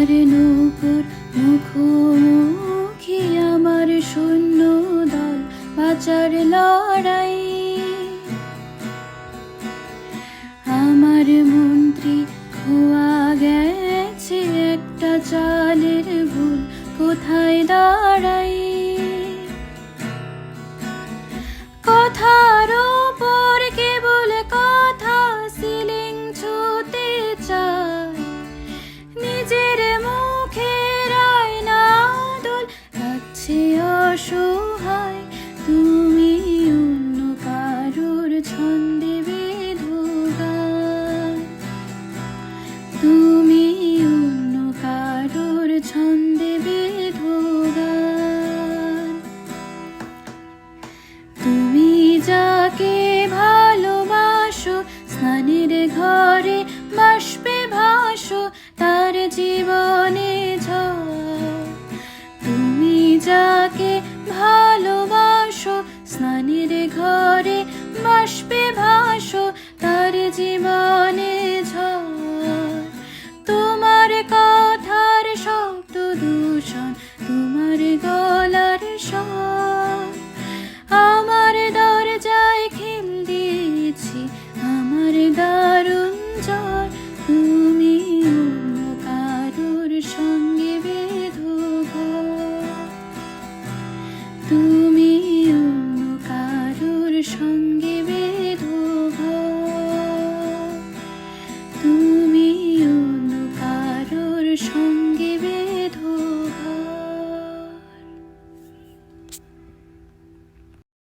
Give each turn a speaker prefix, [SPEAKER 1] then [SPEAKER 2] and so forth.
[SPEAKER 1] তোমার নূপুর মুখোমুখি আমার শূন্য দল বাঁচার লড়াই। আমার মন্ত্রী খোয়া গেছে একটা চালের ভুল কোথায় দাঁড়াই। কথার ওপর কেবল কথা সিলিং ছুতে চায়, নিজের মুখের আয়না দোল লাগছে অসহায়। তুমি অন্য কারোর ছন্দে বেঁধো গান, তুমি অন্য কারোর ছন্দে বেঁধো গান। তুমি যাকে ভালোবাসো স্নানের ঘরে বাষ্পে ভাসো তার জীবনে ঝড়। তুমি যাকে ভালোবাসো স্নানের ঘরে বাষ্পে ভাসো তার জীবনে ঝড়। তোমার কথার শব্দ দূষণ, তোমার গলার স্বর।